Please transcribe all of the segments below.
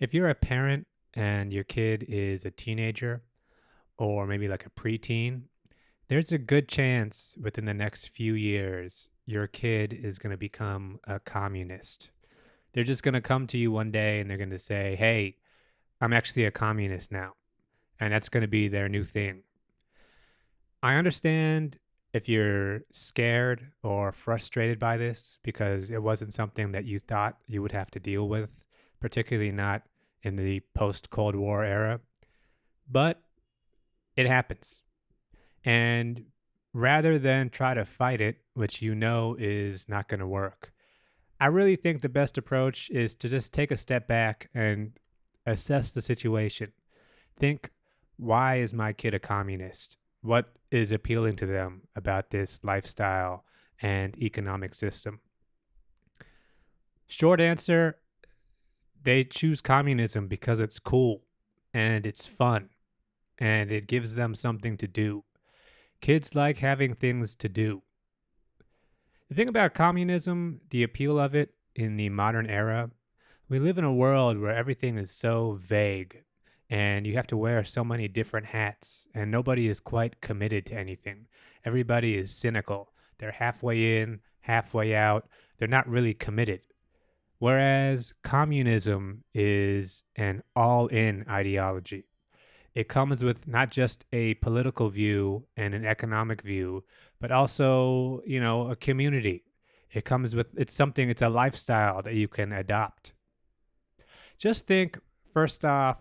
If you're a parent and your kid is a teenager or maybe like a preteen, there's a good chance within the next few years your kid is going to become a communist. They're just going to come to you one day and they're going to say, "Hey, I'm actually a communist now." And that's going to be their new thing. I understand if you're scared or frustrated by this because it wasn't something that you thought you would have to deal with, particularly not in the post Cold War era. But it happens. And rather than try to fight it, which you know is not going to work, I really think the best approach is to just take a step back and assess the situation. Think, why is my kid a communist? What is appealing to them about this lifestyle and economic system? Short answer, they choose communism because it's cool and it's fun and it gives them something to do. Kids like having things to do. The thing about communism, the appeal of it in the modern era, we live in a world where everything is so vague and you have to wear so many different hats and nobody is quite committed to anything. Everybody is cynical. They're halfway in, halfway out. They're not really committed. Whereas communism is an all in ideology. It comes with not just a political view and an economic view, but also, a community. It comes with it's a lifestyle that you can adopt. Just think first off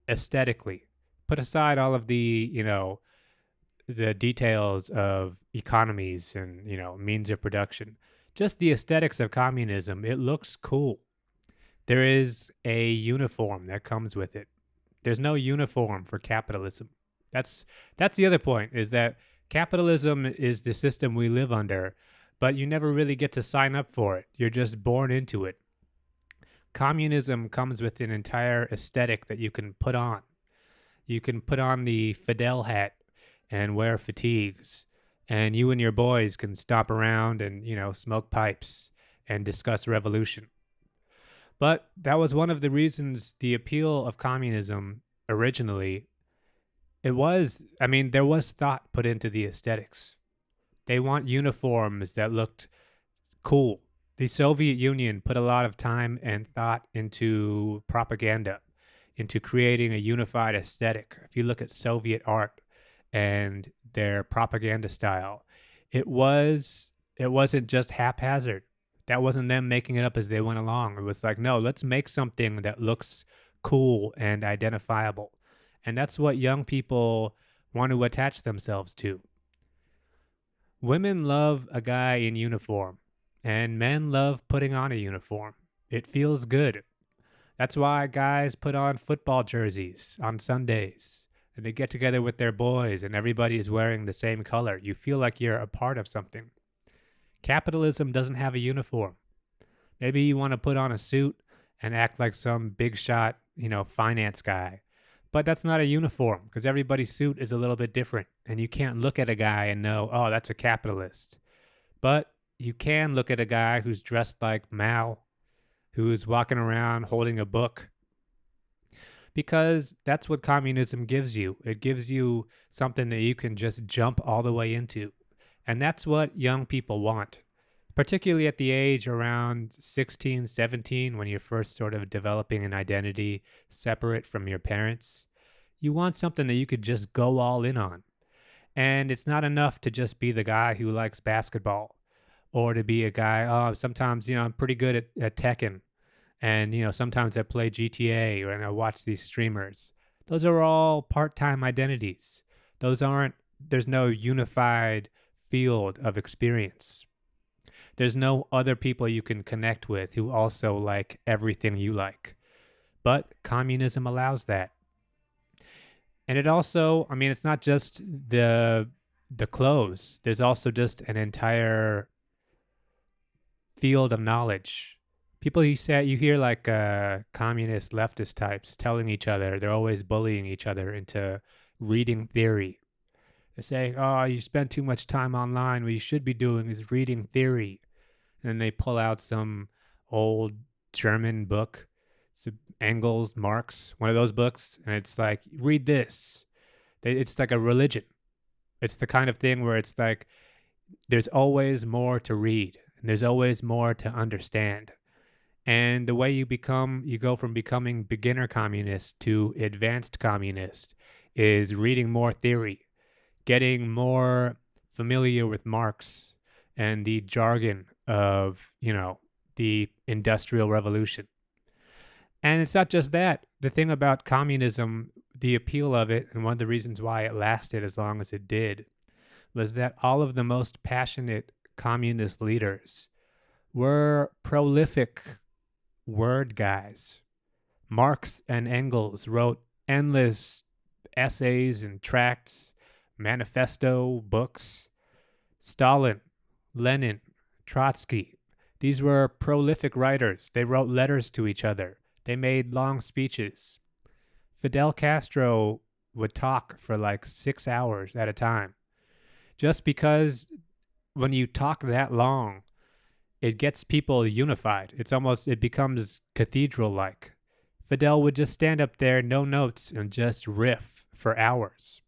aesthetically. Put aside all of the details of economies and, means of production. Just the aesthetics of communism, it looks cool. There is a uniform that comes with it. There's no uniform for capitalism. That's the other point is that capitalism is the system we live under, but you never really get to sign up for it. You're just born into it. Communism comes with an entire aesthetic that you can put on. You can put on the Fidel hat and wear fatigues, and you and your boys can stomp around and, smoke pipes and discuss revolution. But that was one of the reasons the appeal of communism originally, there was thought put into the aesthetics. They want uniforms that looked cool. The Soviet Union put a lot of time and thought into propaganda, into creating a unified aesthetic. If you look at Soviet art and their propaganda style, it wasn't just haphazard. That wasn't them making it up as they went along. It was like, no, let's make something that looks cool and identifiable. And that's what young people want to attach themselves to. Women love a guy in uniform, and men love putting on a uniform. It feels good. That's why guys put on football jerseys on Sundays and they get together with their boys and everybody is wearing the same color. You feel like you're a part of something. Capitalism doesn't have a uniform. Maybe you want to put on a suit and act like some big shot, finance guy. But that's not a uniform because everybody's suit is a little bit different. And you can't look at a guy and know, oh, that's a capitalist. But you can look at a guy who's dressed like Mao, who's walking around holding a book. Because that's what communism gives you. It gives you something that you can just jump all the way into. And that's what young people want, particularly at the age around 16, 17, when you're first sort of developing an identity separate from your parents. You want something that you could just go all in on. And it's not enough to just be the guy who likes basketball or to be a guy, oh, sometimes, I'm pretty good at Tekken. And, sometimes I play GTA and I watch these streamers. Those are all part-time identities. There's no unified field of experience. There's no other people you can connect with who also like everything you like. But communism allows that. And it also, it's not just the clothes. There's also just an entire field of knowledge. People you hear like communist leftist types telling each other, they're always bullying each other into reading theory. They're saying, oh, you spend too much time online. What you should be doing is reading theory. And then they pull out some old German book So Engels, Marx, one of those books, and it's like, read this. It's like a religion. It's the kind of thing where it's like there's always more to read and there's always more to understand. And the way you go from becoming beginner communist to advanced communist is reading more theory, getting more familiar with Marx and the jargon of, the Industrial Revolution. And it's not just that. The thing about communism, the appeal of it, and one of the reasons why it lasted as long as it did, was that all of the most passionate communist leaders were prolific word guys. Marx and Engels wrote endless essays and tracts, manifesto books. Stalin, Lenin, Trotsky, these were prolific writers. They wrote letters to each other. They made long speeches. Fidel Castro would talk for like 6 hours at a time. Just because when you talk that long, it gets people unified. It becomes cathedral-like. Fidel would just stand up there, no notes, and just riff for hours.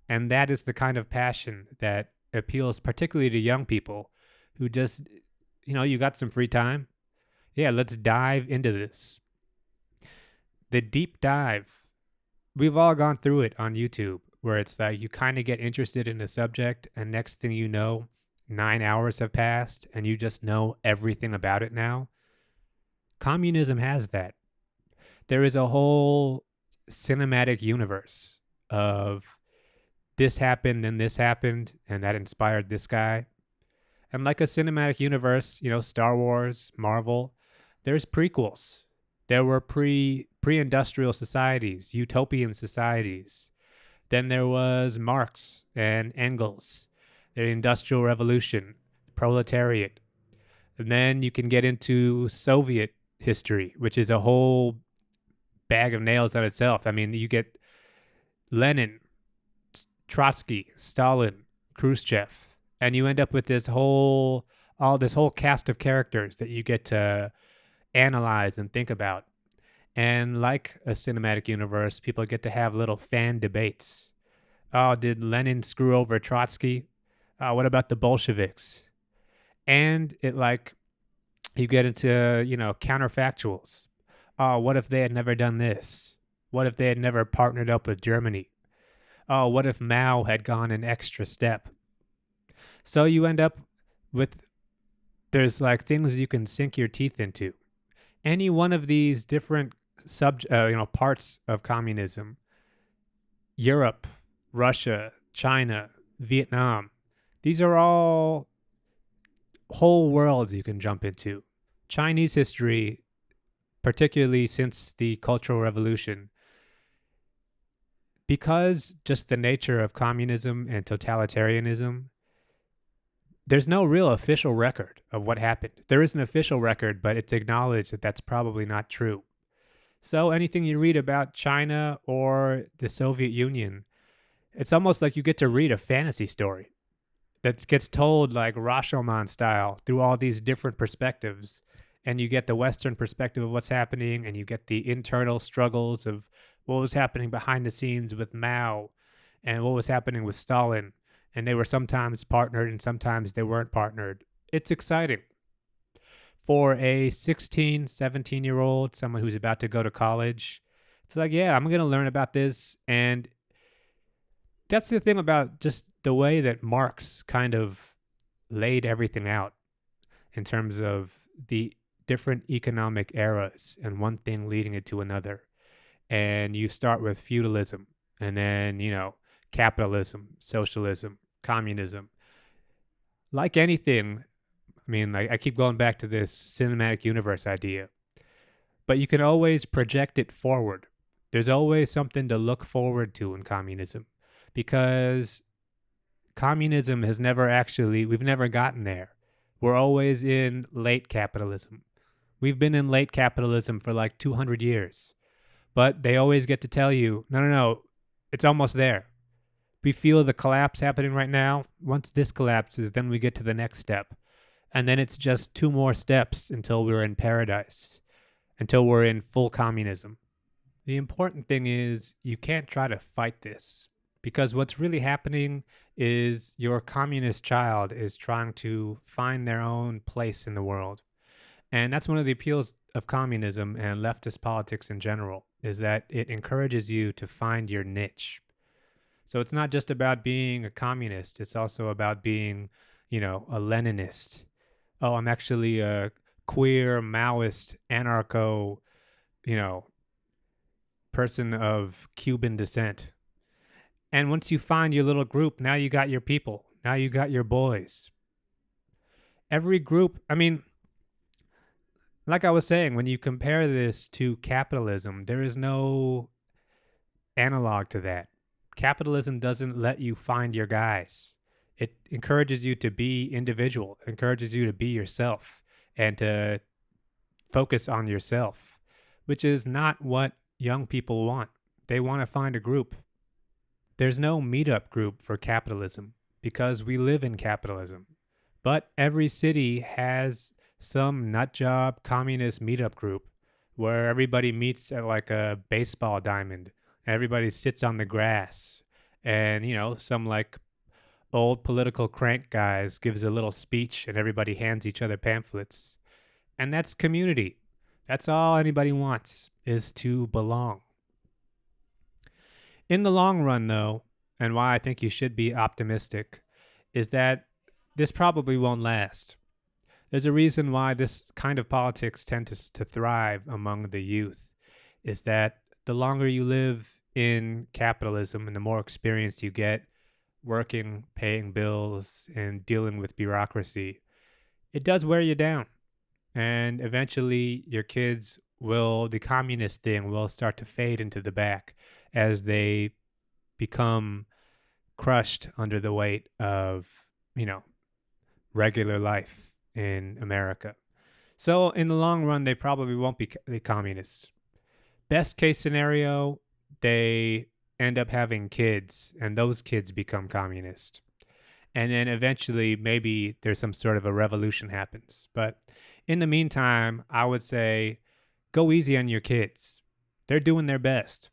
And that is the kind of passion that appeals particularly to young people who just, you got some free time. Yeah, let's dive into this. The deep dive, we've all gone through it on YouTube, where it's like you kind of get interested in a subject, and next thing you know, 9 hours have passed and you just know everything about it now. Communism has that. There is a whole cinematic universe of this happened and that inspired this guy. And like a cinematic universe, Star Wars, Marvel, there's prequels. There were pre-industrial societies, utopian societies. Then there was Marx and Engels, the Industrial Revolution, proletariat. And then you can get into Soviet history, which is a whole bag of nails on itself. I mean, you get Lenin, Trotsky, Stalin, Khrushchev, and you end up with this whole cast of characters that you get to analyze and think about. And like a cinematic universe, people get to have little fan debates. Oh, did Lenin screw over Trotsky? What about the Bolsheviks? And you get into, counterfactuals. Oh, what if they had never done this? What if they had never partnered up with Germany? Oh, what if Mao had gone an extra step? So you end up with, there's things you can sink your teeth into. Any one of these different parts of communism, Europe, Russia, China, Vietnam, these are all whole worlds you can jump into. Chinese history, particularly since the Cultural Revolution, because just the nature of communism and totalitarianism, there's no real official record of what happened. There is an official record, but it's acknowledged that that's probably not true. So anything you read about China or the Soviet Union, it's almost like you get to read a fantasy story that gets told like Rashomon style through all these different perspectives. And you get the Western perspective of what's happening, and you get the internal struggles of what was happening behind the scenes with Mao and what was happening with Stalin. And they were sometimes partnered and sometimes they weren't partnered. It's exciting. For a 16, 17-year-old, someone who's about to go to college, it's like, yeah, I'm going to learn about this. And that's the thing about just the way that Marx kind of laid everything out in terms of the different economic eras and one thing leading it to another. And you start with feudalism and then, capitalism, socialism, communism. Like anything, I mean, I keep going back to this cinematic universe idea, but you can always project it forward. There's always something to look forward to in communism, because communism we've never gotten there. We're always in late capitalism. We've been in late capitalism for like 200 years, but they always get to tell you, no, it's almost there. We feel the collapse happening right now. Once this collapses, then we get to the next step. And then it's just 2 more steps until we're in paradise. until we're in full communism. The important thing is you can't try to fight this because what's really happening is your communist child is trying to find their own place in the world. And that's one of the appeals of communism and leftist politics in general is that it encourages you to find your niche. So it's not just about being a communist, it's also about being, a Leninist. Oh, I'm actually a queer, Maoist, anarcho, you know, person of Cuban descent. And once you find your little group, now you got your people. Now you got your boys. Every group, I mean, like I was saying, when you compare this to capitalism, there is no analog to that. Capitalism doesn't let you find your guys. It encourages you to be individual, it encourages you to be yourself and to focus on yourself, which is not what young people want. They want to find a group. There's no meetup group for capitalism because we live in capitalism. But every city has some nutjob communist meetup group where everybody meets at like a baseball diamond. Everybody sits on the grass. And, some like old political crank guys gives a little speech and everybody hands each other pamphlets. And that's community. That's all anybody wants is to belong. In the long run, though, and why I think you should be optimistic, is that this probably won't last. There's a reason why this kind of politics tends to thrive among the youth, is that the longer you live in capitalism and the more experience you get working, paying bills, and dealing with bureaucracy, it does wear you down. And eventually your kids the communist thing will start to fade into the back as they become crushed under the weight of, regular life in America. So in the long run, they probably won't be the communists. Best case scenario, they end up having kids and those kids become communist. And then eventually maybe there's some sort of a revolution happens. But in the meantime, I would say go easy on your kids. They're doing their best.